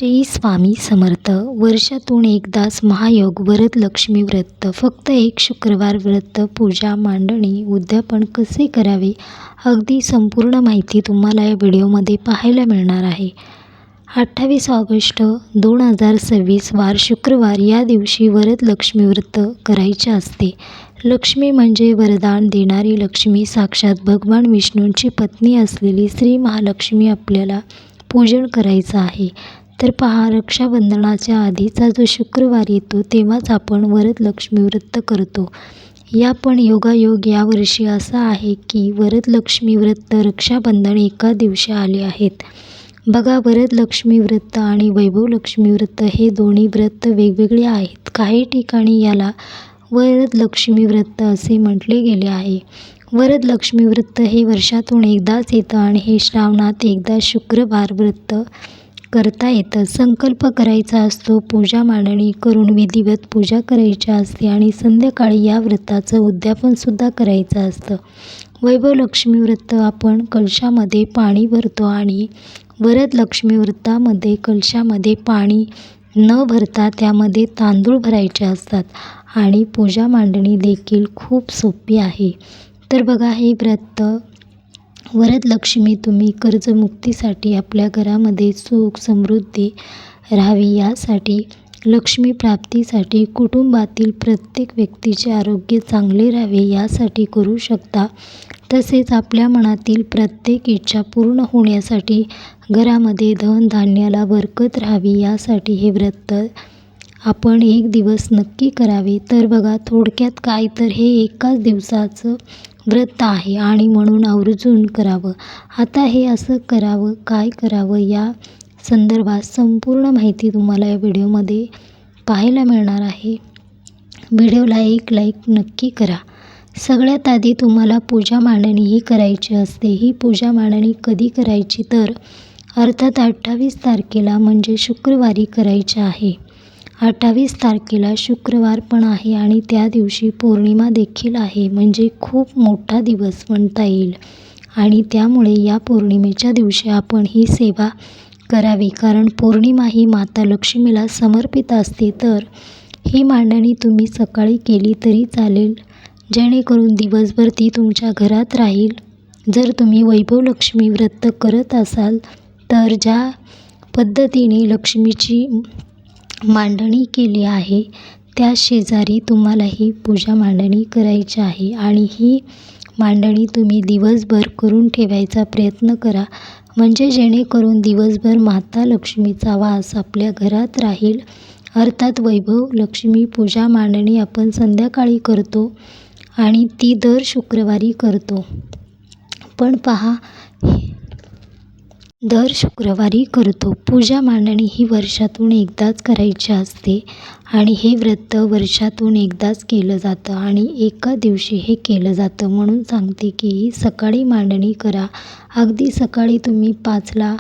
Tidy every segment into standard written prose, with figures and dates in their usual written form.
श्री स्वामी समर्थ. वर्षातून एकदाच महायोग वरदलक्ष्मी व्रत. फक्त एक शुक्रवार व्रत, पूजा, मांडणी, उद्यापन कसे करावे, अगदी संपूर्ण माहिती तुम्हाला या व्हिडिओमध्ये पाहायला मिळणार आहे. 28 ऑगस्ट 2026 वार शुक्रवार. या दिवशी वरदलक्ष्मी व्रत करायचे असते. लक्ष्मी म्हणजे वरदान देणारी लक्ष्मी, साक्षात भगवान विष्णूंची पत्नी असलेली श्री महालक्ष्मी आपल्याला पूजन करायचं आहे. तर पहा, रक्षाबंधनाच्या आधीचा जो शुक्रवार येतो तेव्हाच आपण वरदलक्ष्मी व्रत करतो. या पण योगायोग यावर्षी असा आहे की वरदलक्ष्मी व्रत रक्षाबंधन एका दिवशी आले आहेत. बघा, वरदलक्ष्मी व्रत आणि वैभवलक्ष्मी व्रत हे दोन्ही व्रत वेगवेगळे आहेत. काही ठिकाणी याला वरदलक्ष्मी व्रत असे म्हटले गेले आहे. वरदलक्ष्मी व्रत हे वर्षातून एकदाच येतं आणि हे श्रावणात एकदा शुक्रवार व्रत करता येतं. संकल्प करायचा असतो, पूजा मांडणी करून विधिवत पूजा करायची असते आणि संध्याकाळी या व्रताचं उद्यापनसुद्धा करायचं असतं. वैभवलक्ष्मी व्रत आपण कलशामध्ये पाणी भरतो आणि वरदलक्ष्मी व्रतामध्ये कलशामध्ये पाणी न भरता त्यामध्ये तांदूळ भरायचे असतात आणि पूजा मांडणी देखील खूप सोपी आहे. तर बघा, हे व्रत वरदलक्ष्मी तुम्ही कर्जमुक्तीसाठी, आपल्या घरामध्ये सुख समृद्धी राहावी यासाठी, लक्ष्मी प्राप्तीसाठी, कुटुंबातील प्रत्येक व्यक्तीचे आरोग्य चांगले राहावे यासाठी करू शकता. तसेच आपल्या मनातील प्रत्येक इच्छा पूर्ण होण्यासाठी, घरामध्ये धन धान्याला बरकत राहावी यासाठी हे व्रत आपण एक दिवस नक्की करावे. तर बघा, थोडक्यात काय तर हे एकाच दिवसाचं व्रत आहे आणि म्हणून आवर्जून करावं. आता हे असं करावं, काय करावं या संदर्भात संपूर्ण माहिती तुम्हाला या व्हिडिओमध्ये पाहायला मिळणार आहे. व्हिडिओला एक लाईक नक्की करा. सगळ्यात आधी तुम्हाला पूजा मांडणी ही करायची असते. ही पूजा मांडणी कधी करायची तर अर्थात 28 तारखेला म्हणजे शुक्रवारी करायची आहे. 28 तारखेला शुक्रवार पण आहे आणि त्या दिवशी पौर्णिमा देखील आहे, म्हणजे खूप मोठा दिवस म्हणता येईल. आणि त्यामुळे या पौर्णिमेच्या दिवशी आपण ही सेवा करावी, कारण पौर्णिमा ही माता लक्ष्मीला समर्पित असते. तर ही मांडणी तुम्ही सकाळी केली तरी चालेल, जेणेकरून दिवसभर ती तुमच्या घरात राहील. जर तुम्ही वैभवलक्ष्मी व्रत करत असाल तर ज्या पद्धतीने लक्ष्मीची मांडणी केली आहे त्या शेजारी तुम्हाला ही पूजा मांडणी करायची आहे आणि ही मांडणी तुम्ही दिवसभर करून ठेवायचा प्रयत्न करा, म्हणजे जेणेकरून दिवसभर माता लक्ष्मीचा वास आपल्या घरात राहील. अर्थात वैभवलक्ष्मी पूजा मांडणी आपण संध्याकाळी करतो आणि ती दर शुक्रवारी करतो. पण पहा, दर शुक्रवारी करतो. पूजा मांडणी ही वर्षातून एकदाच करायची असते आणि हे व्रत वर्षातून एकदाच केलं जातं आणि एका दिवशी हे केलं जातं. म्हणून सांगते की सकाळी मांडणी करा. अगदी सकाळी तुम्ही 5ला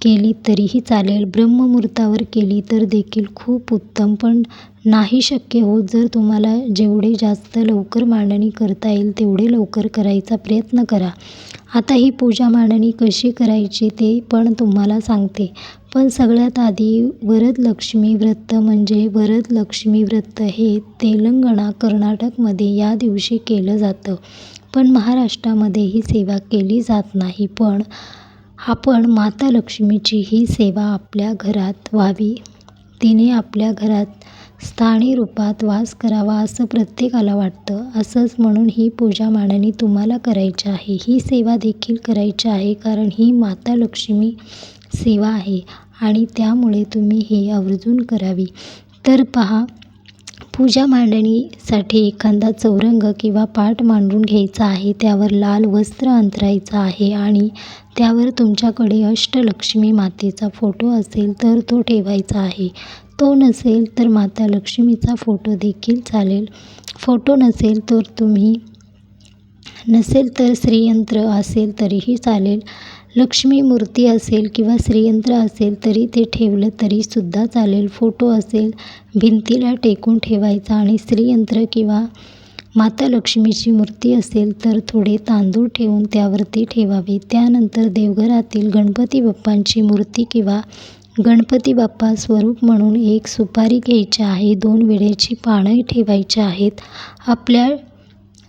केली तरीही चालेल, ब्रह्ममुहूर्तावर केली तर देखील खूप उत्तम. पण नाही शक्य होत, जर तुम्हाला जेवढे जास्त लवकर मांडणी करता येईल तेवढे लवकर करायचा प्रयत्न करा. आता ही पूजा मांडणी कशी करायची ते पण तुम्हाला सांगते. पण सगळ्यात आधी वरदलक्ष्मी व्रत म्हणजे वरदलक्ष्मी व्रत हे तेलंगणा, कर्नाटकमध्ये या दिवशी केलं जातं. पण महाराष्ट्रामध्ये ही सेवा केली जात नाही. पण आपण माता लक्ष्मीची ही सेवा आपल्या घरात व्हावी, तिने आपल्या घरात स्थायी रूपात वास करावा असं प्रत्येकाला वाटतं. असंच म्हणून ही पूजा मांडणी तुम्हाला करायची आहे. ही सेवा देखील करायची आहे, कारण ही माता लक्ष्मी सेवा आहे आणि त्यामुळे तुम्ही हे आवर्जून करावी. तर पहा, पूजा मांडणीसाठी एखादा चौरंग किंवा पाट मांडून घ्यायचा आहे. त्यावर लाल वस्त्र अंथरायचं आहे आणि त्यावर तुमच्याकडे अष्टलक्ष्मी मातेचा फोटो असेल तर तो ठेवायचा आहे. तो नसेल तर माता लक्ष्मीचा फोटो देखील चालेल. फोटो नसेल तर श्रीयंत्र असेल तरीही चालेल. लक्ष्मी मूर्ती असेल किंवा श्रीयंत्र असेल तरी ते ठेवलं तरीसुद्धा चालेल. फोटो असेल भिंतीला टेकून ठेवायचा आणि श्रीयंत्र किंवा माता लक्ष्मीची मूर्ती असेल तर थोडे तांदूळ ठेवून त्यावरती ठेवावे. त्यानंतर देवघरातील गणपती बाप्पांची मूर्ती किंवा गणपती बाप्पा स्वरूप म्हणून एक सुपारी घ्यायची आहे, 2 विड्याची पानं ठेवायची आहेत आपल्या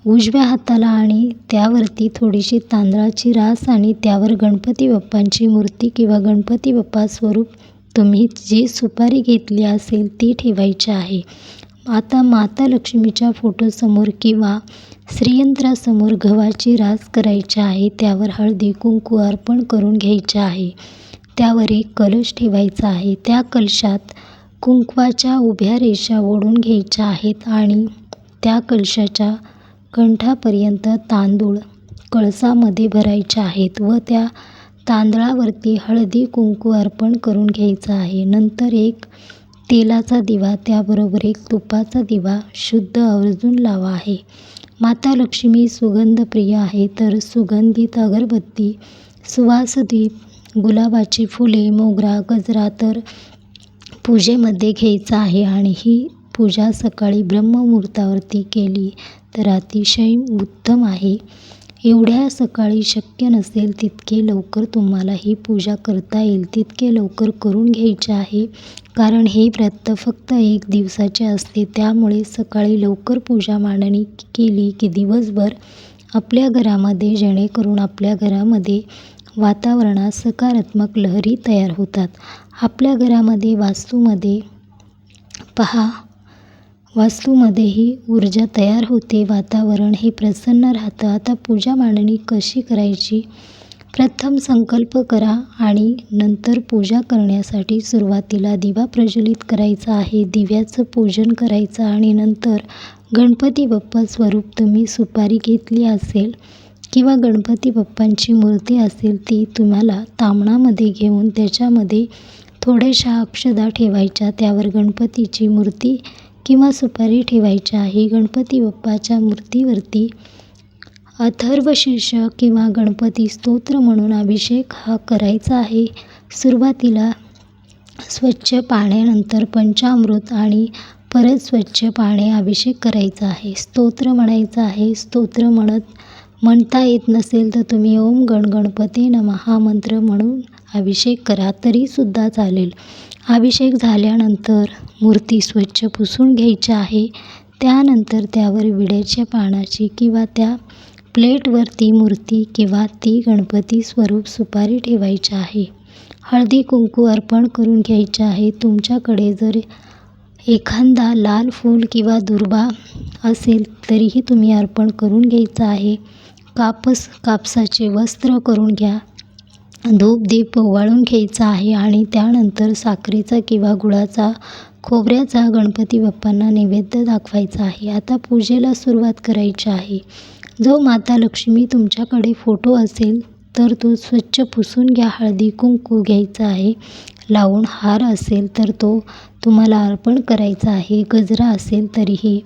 उजव्या हाताला आणि त्यावरती थोडीशी तांदळाची रास आणि त्यावर गणपती बाप्पांची मूर्ती किंवा गणपती बाप्पा स्वरूप तुम्ही जी सुपारी घेतली असेल ती ठेवायची आहे. आता माता लक्ष्मीच्या फोटोसमोर किंवा श्रीयंत्रासमोर गव्हाची रास करायची आहे. त्यावर हळदी कुंकू अर्पण करून घ्यायचे आहे. त्यावर एक कलश ठेवायचा आहे. त्या कलशात कुंकवाच्या उभ्या रेषा ओढून घ्यायच्या आहेत आणि त्या कलशाच्या कंठापर्यंत तांदूळ कळसामध्ये भरायचे आहेत व त्या तांदळावरती हळदी कुंकू अर्पण करून घ्यायचं आहे. नंतर एक तेलाचा दिवा त्याबरोबर एक तुपाचा दिवा शुद्ध आवर्जून लावा आहे. माता लक्ष्मी सुगंधप्रिय आहे, तर सुगंधित अगरबत्ती, सुवास दीप, गुलाबाची फुले, मोगरा, गजरा तर पूजेमध्ये घ्यायचा आहे आणि ही पूजा सकाळी ब्रह्ममुहूर्तावरती केली तर अतिशय उत्तम आहे. एवढ्या सकाळी शक्य नसेल तितके लवकर तुम्हाला ही पूजा करता येईल तितके लवकर करून घ्यायचे आहे, कारण हे व्रत फक्त 1 दिवसाचे असते. त्यामुळे सकाळी लवकर पूजा मांडणी केली की दिवसभर आपल्या घरामध्ये जेणेकरून आपल्या घरामध्ये वातावरणात सकारात्मक लहरी तयार होतात. आपल्या घरामध्ये वास्तूमध्ये ही ऊर्जा तयार होते, वातावरण हे प्रसन्न राहतं. आता पूजा मांडणी कशी करायची? प्रथम संकल्प करा आणि नंतर पूजा करण्यासाठी सुरुवातीला दिवा प्रज्वलित करायचा आहे. दिव्याचं पूजन करायचं आणि नंतर गणपती बाप्पा स्वरूप तुम्ही सुपारी घेतली असेल किंवा गणपती बाप्पांची मूर्ती असेल ती तुम्हाला तामणामध्ये घेऊन त्याच्यामध्ये थोड्याशा अक्षदा ठेवायच्या, त्यावर गणपतीची मूर्ती किंवा सुपारी ठेवायची आहे. गणपती बाप्पाच्या मूर्तीवरती अथर्वशीर्ष किंवा गणपती स्तोत्र म्हणून अभिषेक हा करायचा आहे. सुरुवातीला स्वच्छ पाण्यानंतर पंचामृत आणि परत स्वच्छ पाणी अभिषेक करायचा आहे. स्तोत्र म्हणायचं आहे. स्तोत्र म्हणता येत नसेल तर तुम्ही ओम गण गणपती नमः हा मंत्र म्हणून अभिषेक करा तरीसुद्धा चालेल. अभिषेक झाल्यानंतर मूर्ती स्वच्छ पुसून घ्यायची आहे. त्यानंतर त्यावर विड्याच्या पानाची किंवा त्या प्लेटवरती मूर्ती किंवा ती गणपती स्वरूप सुपारी ठेवायची आहे. हळदी कुंकू अर्पण करून घ्यायचे आहे. तुमच्याकडे जर एखादा लाल फूल किंवा दुर्वा असेल तरीही तुम्ही अर्पण करून घ्यायचं आहे. कापसाचे वस्त्र करून घ्या. धूप दीप ओवाळून घ्यायचा आहे आणि त्यानंतर साखरेचा किंवा गुळाचा खोबऱ्याचा गणपती बाप्पांना नैवेद्य दाखवायचा आहे. आता पूजेला सुरुवात करायची आहे. जो माता लक्ष्मी तुमच्याकडे फोटो असेल तर तो स्वच्छ पुसून घ्या. हळदी कुंकू घ्यायचा आहे लावून. हार असेल तर तो तुम्हाला अर्पण करायचा आहे. गजरा असेल तरीही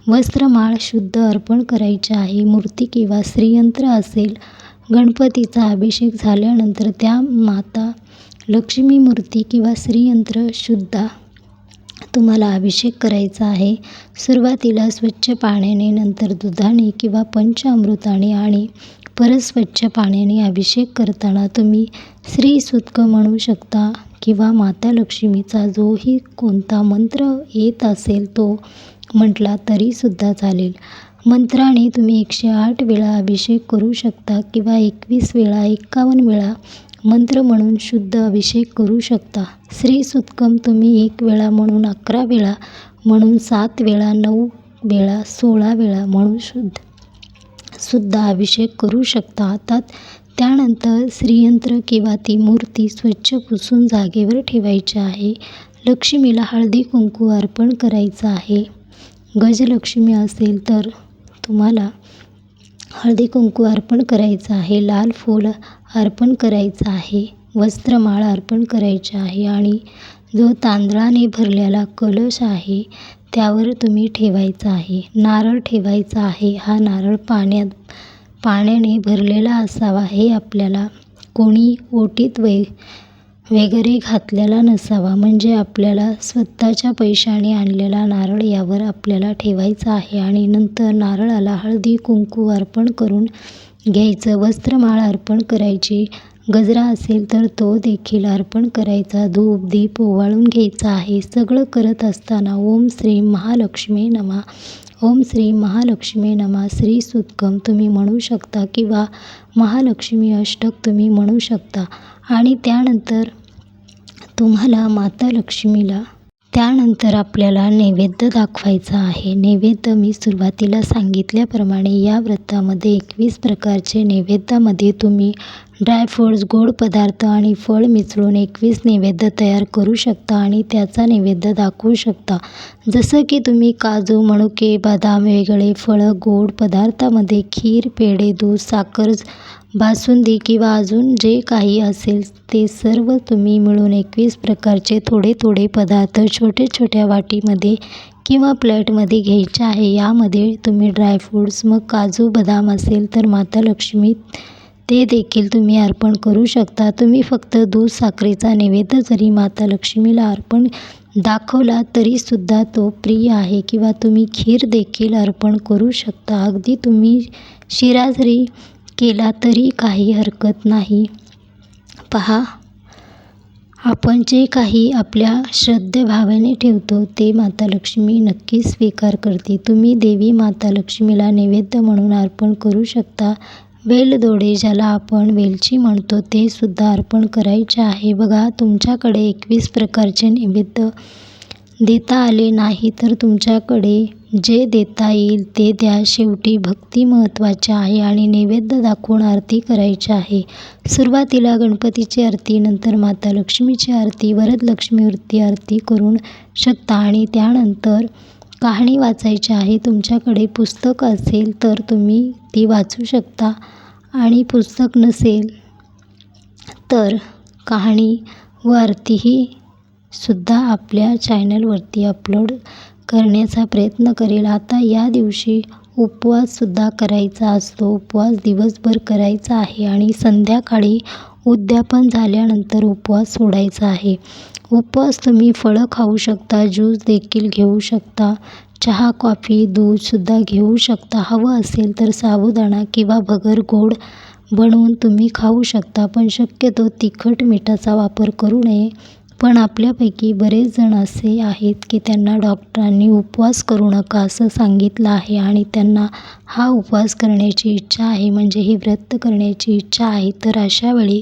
वस्त्रमाळ शुद्ध अर्पण करायची आहे. मूर्ती किंवा श्रीयंत्र असेल, गणपतीचा अभिषेक झाल्यानंतर त्या माता लक्ष्मी मूर्ती किंवा श्रीयंत्र शुद्ध तुम्हाला अभिषेक करायचा आहे. सुरुवातीला स्वच्छ पाण्याने, नंतर दुधाने किंवा पंचामृताने आणि परत स्वच्छ पाण्याने अभिषेक करताना तुम्ही श्री सुतक म्हणू शकता किंवा माता लक्ष्मीचा जोही कोणता मंत्र येत असेल तो म्हटला तरीसुद्धा चालेल. मंत्राने तुम्ही 108 वेळा अभिषेक करू शकता किंवा 21 वेळा, 51 वेळा मंत्र म्हणून शुद्ध अभिषेक करू शकता. श्री सुतकम तुम्ही 1 वेळा म्हणून, 11 वेळा म्हणून, 7 वेळा, 9 वेळा, 16 वेळा म्हणून सुद्धा अभिषेक करू शकता. आता त्यानंतर श्रीयंत्र किंवा ती मूर्ती स्वच्छ पुसून जागेवर ठेवायची आहे. लक्ष्मीला हळदी कुंकू अर्पण करायचं आहे. गजलक्ष्मी असेल तर तुम्हाला हळदी कुंकू अर्पण करायचं आहे. लाल फूल अर्पण करायचं आहे. वस्त्रमाळ अर्पण करायची आहे आणि जो तांदळाने भरलेला कलश आहे त्यावर तुम्ही ठेवायचा आहे. नारळ ठेवायचा आहे. हा नारळ पाण्याने भरलेला असावा. हे आपल्याला कोणी ओटीत वगैरे घातलेला नसावा, म्हणजे आपल्याला स्वतःच्या पैशाने आणलेला नारळ यावर आपल्याला ठेवायचा आहे. आणि नंतर नारळाला हळदी कुंकू अर्पण करून घ्यायचं. वस्त्रमाळ अर्पण करायची गजरा असेल तर तो देखील अर्पण करायचा. धूप दीप ओवाळून घ्यायचा आहे. सगळं करत असताना ओम श्री महालक्ष्मी नमः, ओम श्री महालक्ष्मी नमः श्री सुतकम तुम्ही म्हणू शकता किंवा महालक्ष्मी अष्टक तुम्ही म्हणू शकता. आणि त्यानंतर तुम्हाला माता लक्ष्मीला त्यानंतर आपल्याला नैवेद्य दाखवायचा आहे. नैवेद्य मी सुरुवातीला सांगितल्याप्रमाणे या व्रतामध्ये 21 प्रकारचे नैवेद्यामध्ये तुम्ही ड्रायफ्रूट्स, गोड पदार्थ आणि फळ मिसळून 21 नैवेद्य तयार करू शकता आणि त्याचा नैवेद्य दाखवू शकता. जसं की तुम्ही काजू, मनुके, बदाम, वेगळे फळं, गोड पदार्थामध्ये खीर, पेढे, दूध, साखर, बासुंदी किंवा अजून जे काही असेल ते सर्व तुम्ही मिळून 21 प्रकारचे थोडे थोडे पदार्थ छोटे छोट्या वाटीमध्ये किंवा प्लेटमध्ये घ्यायचे आहे. यामध्ये तुम्ही ड्रायफ्रूट्स, मग काजू बदाम असेल तर माता लक्ष्मी ते देखील तुम्ही अर्पण करू शकता. तुम्ही फक्त दूध साखरेचा नैवेद्य जरी माता लक्ष्मीला अर्पण दाखवला तरीसुद्धा तो प्रिय आहे किंवा तुम्ही खीर देखील अर्पण करू शकता. अगदी तुम्ही शिरा जरी केला तरी काही हरकत नाही. पहा, आपण जे काही आपल्या श्रद्धेभावाने ठेवतो ते माता लक्ष्मी नक्कीच स्वीकार करते. तुम्ही देवी माता लक्ष्मीला नैवेद्य म्हणून अर्पण करू शकता. वेलदोडे ज्याला आपण वेलची म्हणतो ते सुद्धा अर्पण करायचे आहे. बघा, तुमच्याकडे 21 प्रकारचे नैवेद्य देता आले नाही तर तुमच्याकडे जे देता येईल ते द्या. शेवटी भक्ती महत्त्वाची आहे आणि नैवेद्य दाखवून आरती करायची आहे. सुरुवातीला गणपतीची आरती, नंतर माता लक्ष्मीची आरती, वरदलक्ष्मीवरती आरती करून शकता आणि त्यानंतर कहाणी वाचायची आहे. तुमच्याकडे पुस्तक असेल तर तुम्ही ती वाचू शकता आणि पुस्तक नसेल तर कहाणी व आरतीही सुद्धा आपल्या चॅनलवरती अपलोड करण्याचा प्रयत्न करेल. आता या दिवशी उपवाससुद्धा करायचा असतो. उपवास दिवसभर करायचा आहे आणि संध्याकाळी उद्यापन झाल्यानंतर उपवास सोडायचा आहे. उपवास तुम्ही फळं खाऊ शकता, ज्यूस देखील घेऊ शकता, चहा, कॉफी, दूधसुद्धा घेऊ शकता. हवं असेल तर साबुदाणा किंवा भगर गोड बनवून तुम्ही खाऊ शकता, पण शक्यतो तिखट मिठाचा वापर करू नये. पण आपल्यापैकी बरेच जण असे आहेत की त्यांना डॉक्टरांनी उपवास करू नका असं सांगितलं आहे आणि त्यांना हा उपवास करण्याची इच्छा आहे, म्हणजे हे व्रत करण्याची इच्छा आहे. तर अशा वेळी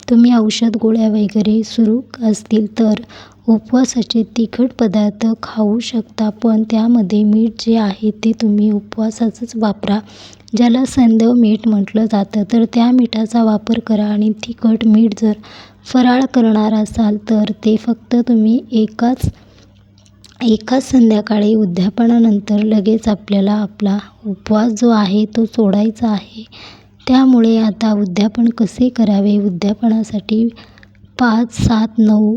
तुम्ही औषध गोळ्या वगैरे सुरू असतील तर उपवासाचे तिखट पदार्थ खाऊ शकता, पण त्यामध्ये मीठ जे आहे ते तुम्ही उपवासाचंच वापरा. ज्याला सैंधव मीठ म्हटलं जातं तर त्या मिठाचा वापर करा. आणि तिखट मीठ जर फराळ करणार असाल तर ते फक्त तुम्ही एकाच संध्याकाळी उद्यापनानंतर लगेच आपल्याला आपला उपवास जो आहे तो सोडायचा आहे. त्यामुळे आता उद्यापन कसे करावे? उद्यापनासाठी 5, 7, 9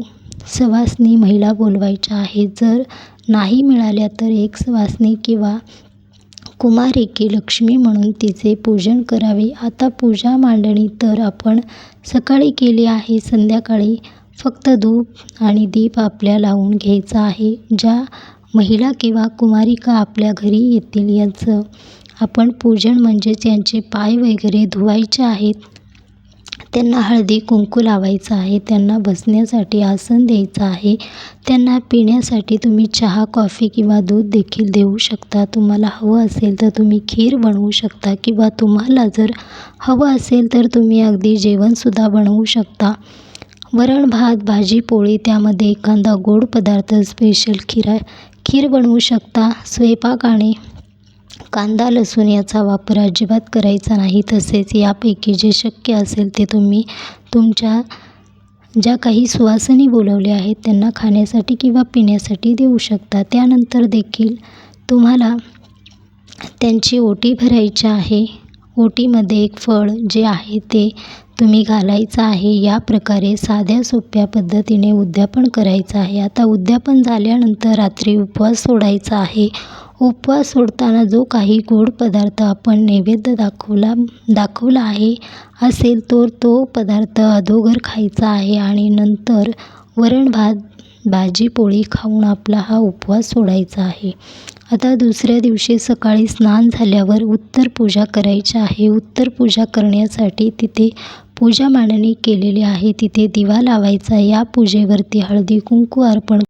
सवाष्णी महिला बोलवायच्या आहेत. जर नाही मिळाल्या तर एक सवाष्णी किंवा कुमारिकी लक्ष्मी म्हणून तिचे पूजन करावे. आता पूजा मांडणी तर आपण सकाळी केली आहे. संध्याकाळी फक्त धूप आणि दीप आपल्या लावून घ्यायचा आहे. ज्या महिला किंवा कुमारिका आपल्या घरी येतील यांचं आपण पूजन म्हणजेच यांचे पाय वगैरे धुवायचे आहेत. त्यांना हळदी कुंकू लावायचं आहे. त्यांना बसण्यासाठी आसन द्यायचं आहे. त्यांना पिण्यासाठी तुम्ही चहा, कॉफी किंवा दूध देखील देऊ शकता. तुम्हाला हवं असेल तर तुम्ही खीर बनवू शकता किंवा तुम्हाला जर हवं असेल तर तुम्ही अगदी जेवणसुद्धा बनवू शकता. वरण भात, भाजी पोळी, त्यामध्ये एखादा गोड पदार्थ, स्पेशल खीर बनवू शकता. स्वयंपाकाने कांदा लसूण याचा वापर अजिबात करायचा नाही. तसेच यापैकी जे शक्य असेल ते तुम्ही तुमच्या ज्या काही सुवासिनी बोलवल्या आहेत त्यांना खाण्यासाठी किंवा पिण्यासाठी देऊ शकता. त्यानंतर देखील तुम्हाला त्यांची ओटी भरायची आहे. ओटीमध्ये एक फळ जे आहे ते तुम्ही घालायचं आहे. या प्रकारे साध्या सोप्या पद्धतीने उद्यापन करायचं आहे. आता उद्यापन झाल्यानंतर रात्री उपवास सोडायचा आहे. उपवास सोडताना जो काही गोड पदार्थ आपण नैवेद्य दाखवला आहे असेल तो पदार्थ अगोदर खायचा आहे आणि नंतर वरण भात, भाजी पोळी खाऊन आपला हा उपवास सोडायचा आहे. आता दुसऱ्या दिवशी सकाळी स्नान झाल्यावर उत्तर पूजा करायची आहे. उत्तर पूजा करण्यासाठी तिथे पूजा मांडणी केलेली आहे तिथे दिवा लावायचा. या पूजेवरती हळदी कुंकू अर्पण